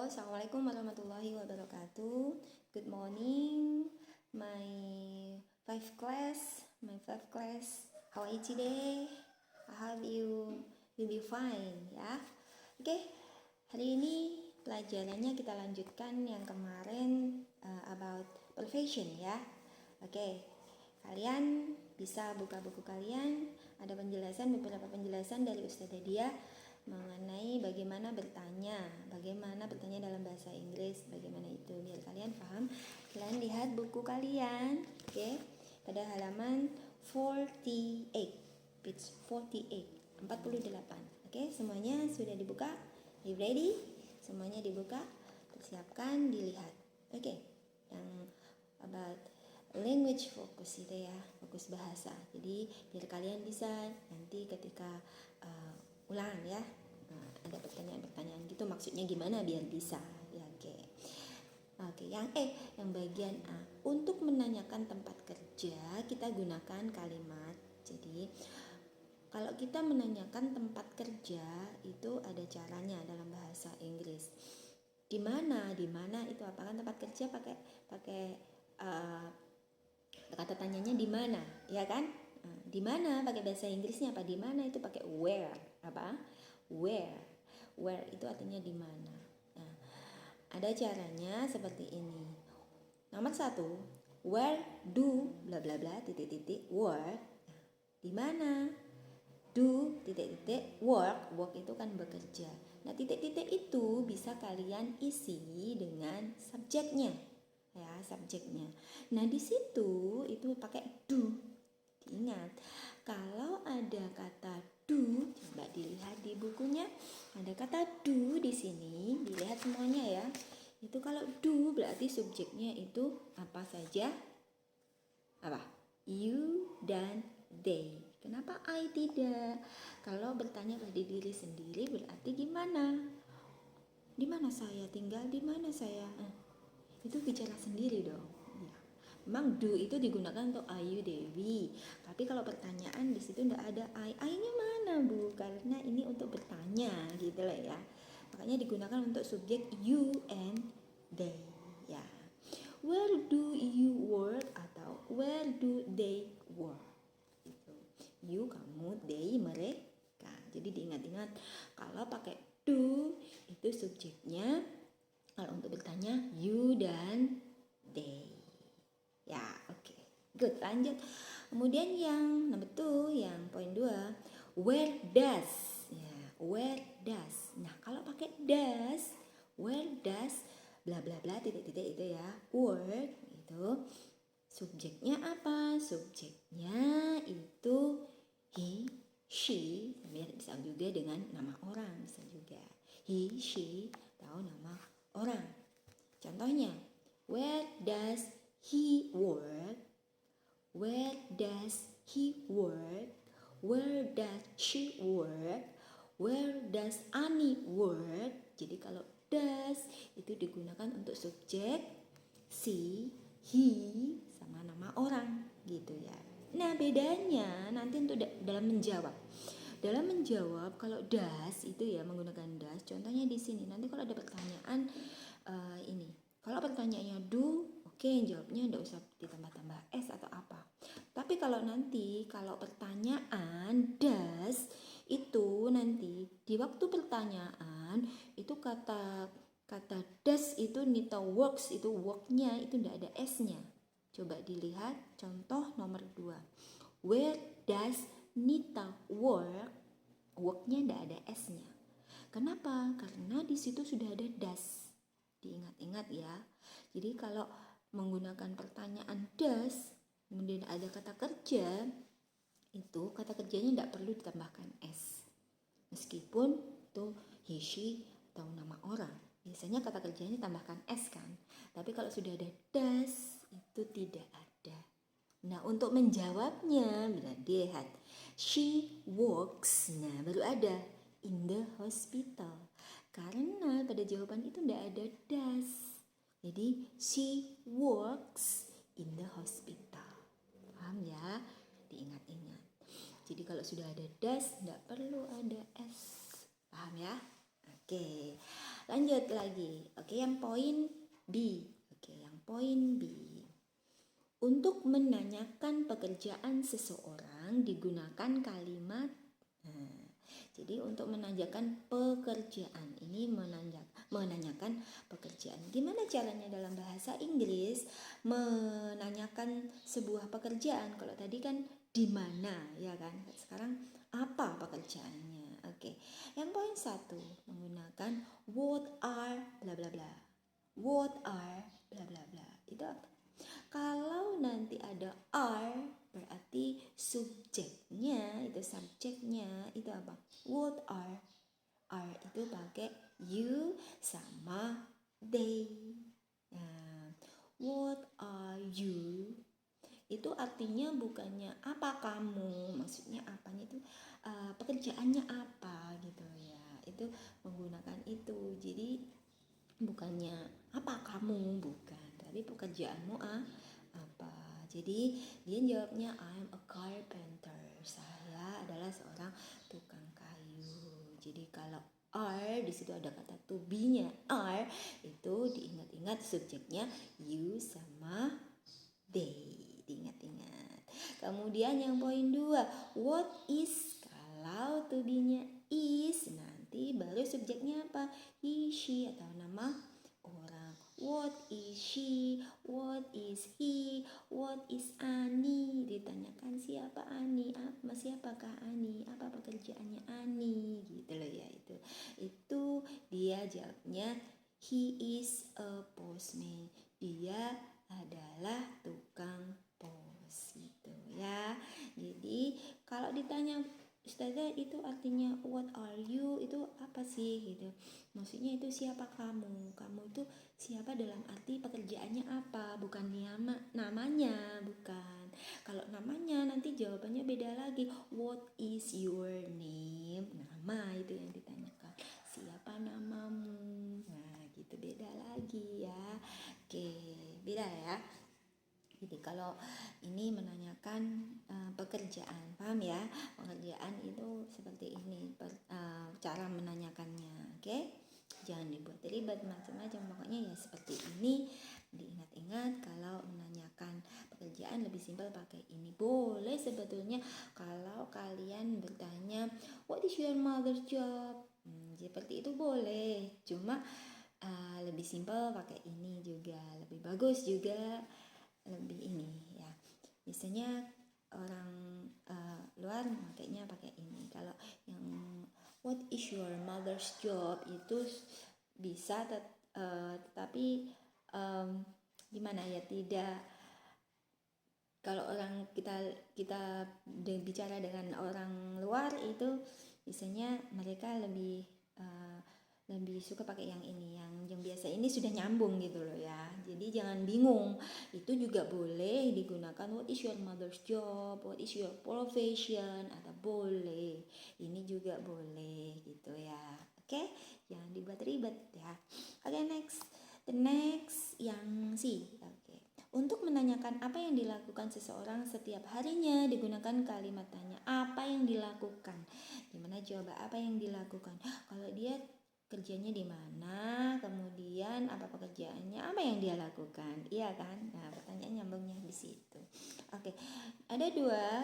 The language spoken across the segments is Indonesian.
Assalamualaikum warahmatullahi wabarakatuh. Good morning, my five class. How are you today? I hope you will be fine, ya. Oke, hari ini pelajarannya kita lanjutkan yang kemarin about profession, ya. Oke, kalian bisa buka buku kalian. Ada beberapa penjelasan dari Ustazah Dia mengenai bagaimana bertanya dalam bahasa Inggris, bagaimana itu biar kalian paham. Kalian lihat buku kalian, oke, pada halaman 48, page 48. Oke, semuanya sudah dibuka? Are you ready? Semuanya dibuka, persiapkan, dilihat. Oke, yang about language focus itu ya, fokus bahasa. Jadi biar kalian bisa nanti ketika ulangan ya, ada pertanyaan-pertanyaan gitu, maksudnya gimana biar bisa ya. Oke, yang bagian A, untuk menanyakan tempat kerja kita gunakan kalimat. Jadi kalau kita menanyakan tempat kerja itu ada caranya dalam bahasa Inggris. Di mana itu apa kan, tempat kerja pakai kata tanyanya di mana, ya kan? Di mana pakai bahasa Inggrisnya apa? Di mana itu pakai where. Apa? Where itu artinya di mana. Nah, ada caranya seperti ini. Nomor 1, where do bla bla bla titik-titik work. Nah, di mana? Do titik-titik work itu kan bekerja. Nah, titik-titik itu bisa kalian isi dengan subjeknya. Ya, subjeknya. Nah, di situ itu pakai do. Ingat, kalau ada kata do, coba dilihat di bukunya, ada kata do di sini, dilihat semuanya ya. Itu kalau do berarti subjeknya itu apa saja? Apa? You dan they. Kenapa I tidak? Kalau bertanya pada diri sendiri berarti gimana? Di mana saya tinggal? Di mana saya? Itu bicara sendiri dong. Ya. Memang do itu digunakan untuk Ayu Dewi, tapi kalau pertanyaan di situ tidak ada I-nya mana Bu? Karena ini untuk bertanya gitu lah ya. Makanya digunakan untuk subjek you and they ya. Where do you work atau where do they work? Gitu. You kamu, they mereka. Jadi diingat-ingat kalau pakai do itu subjeknya, kalau untuk bertanya you dan they. Ya, oke. Good, lanjut. Kemudian yang nomor 2, yang poin 2, where does. Ya, where does. Nah, kalau pakai does, where does bla bla bla titik-titik itu ya, work itu subjeknya apa? Subjeknya itu he, she, bisa juga dengan nama orang, bisa juga he, she, atau nama orang. Contohnya, where does he work? Where does he work? Where does she work? Where does Ani work? Jadi kalau does itu digunakan untuk subjek she, he, sama nama orang gitu ya. Nah, bedanya nanti untuk dalam menjawab. Dalam menjawab kalau does itu ya menggunakan does. Contohnya di sini. Nanti kalau ada pertanyaan ini. Kalau pertanyaannya do, oke, jawabnya enggak usah ditambah-tambah s atau apa. Tapi kalau pertanyaan does itu nanti di waktu pertanyaan itu kata does itu Nita works, itu worknya itu enggak ada s-nya. Coba dilihat contoh nomor 2. Where does Nita work? Worknya enggak ada s-nya. Kenapa? Karena di situ sudah ada does. Diingat-ingat ya. Jadi kalau menggunakan pertanyaan does, kemudian ada kata kerja, itu kata kerjanya tidak perlu ditambahkan s. Meskipun itu he, she, atau nama orang. Biasanya kata kerjanya ditambahkan s kan. Tapi kalau sudah ada does, itu tidak ada. Nah, untuk menjawabnya, dilihat. She works, nah baru ada in the hospital. Karena pada jawaban itu tidak ada does. Jadi she works in the hospital. Paham ya? Diingat-ingat. Jadi kalau sudah ada does tidak perlu ada s. Paham ya? Oke, lanjut lagi. Oke, yang poin B. Oke, yang poin B. Untuk menanyakan pekerjaan seseorang digunakan kalimat. Jadi untuk menanyakan pekerjaan ini menanyakan pekerjaan. Gimana caranya dalam bahasa Inggris menanyakan sebuah pekerjaan? Kalau tadi kan di mana, ya kan? Sekarang apa pekerjaannya? Oke. Yang poin 1 menggunakan what are bla bla bla. What are bla bla bla. Itu apa? Kalau nanti ada are berarti subjeknya itu apa? What are? Are itu pakai you sama they. Nah, what are you? Itu artinya bukannya apa kamu, maksudnya apanya itu pekerjaannya apa gitu ya. Itu menggunakan itu. Jadi bukannya apa kamu, bukan, tapi pekerjaanmu apa. Jadi dia jawabnya I'm a carpenter. Saya adalah seorang tukang kayu. Jadi kalau are di situ ada kata to be-nya are, itu diingat-ingat subjeknya you sama they. Diingat-ingat. Kemudian yang poin 2, what is, kalau to be-nya is, nanti baru subjeknya apa? He, she atau nama orang. What is she? What is he? What is Ani? Ditanyakan siapa Ani? Siapakah Ani? Apa pekerjaannya Ani? Gitu loh ya itu. Itu dia jawabnya he is a postman. Dia adalah tukang pos gitu ya. Jadi kalau ditanya Ustazah itu artinya what are you itu apa sih gitu. Maksudnya itu siapa kamu? Kamu itu siapa dalam arti pekerjaannya apa? Bukan namanya, bukan. Kalau namanya nanti jawabannya beda lagi. What is your name? Nama itu yang ditanyakan. Siapa namamu? Nah, gitu beda lagi ya. Oke, beda ya. Jadi kalau ini menanyakan pekerjaan, paham ya? Pekerjaan itu seperti ini cara menanyakannya, oke? Jangan dibuat ribet macam-macam, pokoknya ya seperti ini. Diingat-ingat kalau menanyakan pekerjaan lebih simpel pakai ini. Boleh sebetulnya kalau kalian bertanya what is your mother's job? Seperti itu boleh, cuma lebih simpel pakai ini juga, lebih bagus juga. Lebih ini ya, biasanya orang luar makanya pakai ini. Kalau yang what is your mother's job itu bisa tetapi gimana ya, tidak, kalau orang kita bicara dengan orang luar itu biasanya mereka lebih suka pakai yang ini, yang biasa ini sudah nyambung gitu loh ya. Jadi jangan bingung, itu juga boleh digunakan what is your mother's job, what is your profession, atau boleh ini juga boleh gitu ya. Oke, jangan dibuat ribet ya. Oke, the next yang C. Oke. Untuk menanyakan apa yang dilakukan seseorang setiap harinya digunakan kalimat tanya. Apa yang dilakukan? Gimana coba apa yang dilakukan? Kalau dia kerjanya di mana, kemudian apa pekerjaannya, apa yang dia lakukan, iya kan? Nah, pertanyaan nyambungnya di situ. Oke, ada dua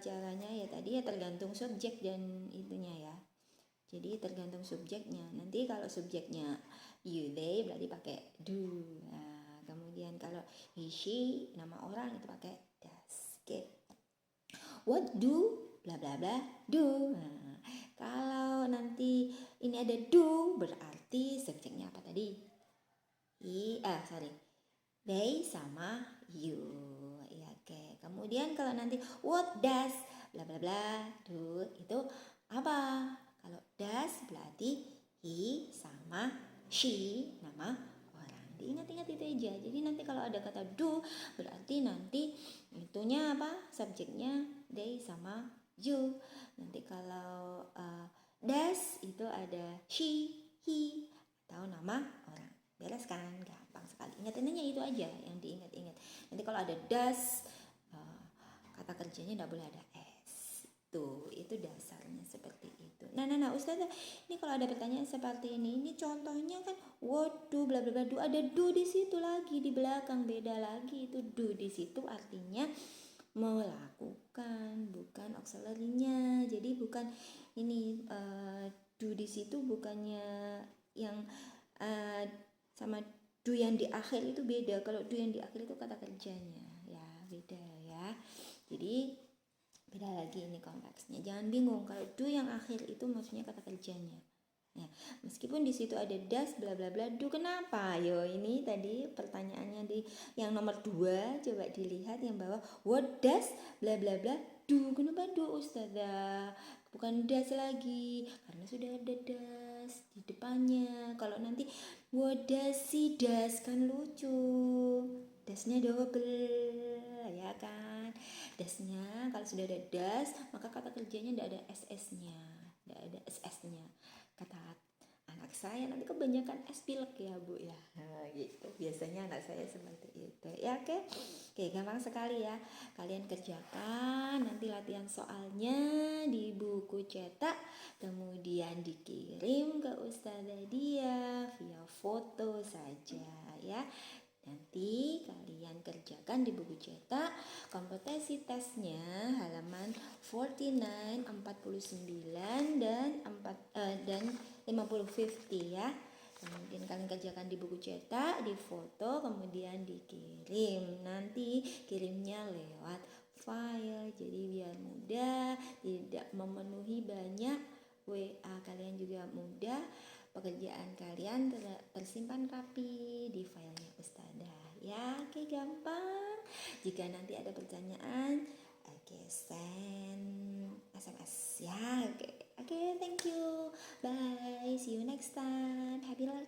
caranya ya tadi ya, tergantung subjek dan itunya ya. Jadi tergantung subjeknya. Nanti kalau subjeknya you, they berarti pakai do. Nah, kemudian kalau he, she, nama orang itu pakai does. Oke. What do bla bla bla do. Nah, kalau nanti ini ada do berarti subjeknya apa tadi? They sama you. Ya, oke. Kemudian kalau nanti what does bla bla bla do itu apa? Kalau does berarti he sama she, nama orang. Diingat-ingat itu aja. Jadi nanti kalau ada kata do berarti nanti itunya apa? Subjeknya they sama you. Nanti kalau does itu ada she, he, atau nama orang. Beres kan? Gampang sekali. Ingat-ingatnya itu aja yang diingat-ingat. Nanti kalau ada does, kata kerjanya tidak boleh ada s. Tuh, itu dasarnya seperti itu. Nah, Ustazah, ini kalau ada pertanyaan seperti ini contohnya kan what do bla bla bla, do ada do di situ lagi di belakang, beda lagi itu do di situ artinya melakukan, bukan auxiliary-nya. Jadi bukan ini do di situ bukannya yang sama do yang di akhir itu beda. Kalau do yang di akhir itu kata kerjanya, ya beda ya. Jadi beda lagi ini konteksnya. Jangan bingung kalau do yang akhir itu maksudnya kata kerjanya. Ya, meskipun di situ ada does bla bla bla, do kenapa? Yo, ini tadi pertanyaannya di yang nomor 2, coba dilihat yang bawah. What does bla bla bla do? Kenapa do, Ustazah? Bukan does lagi karena sudah ada does di depannya. Kalau nanti what does she does kan lucu. Dasnya double, ya kan? Dasnya kalau sudah ada das, maka kata kerjanya tidak ada ss-nya, tidak ada ss-nya. Kata anak saya nanti kebanyakan es pilek ya Bu ya, nah, gitu. Biasanya anak saya seperti itu. Ya oke, gampang sekali ya. Kalian kerjakan, nanti latihan soalnya di buku cetak, kemudian dikirim ke Ustazah Dia via foto saja ya. Nanti kalian kerjakan di buku cetak kompetensi tesnya halaman 49, 49 dan 50 ya. Kemudian kalian kerjakan di buku cetak, di foto, kemudian dikirim. Nanti kirimnya lewat file. Jadi biar mudah, tidak memenuhi banyak WA, kalian juga mudah. Pekerjaan kalian tersimpan rapi di filenya Ustazah ya. Oke, gampang. Jika nanti ada pertanyaan, send SMS ya. Oke, thank you, bye, see you next time, happy learning.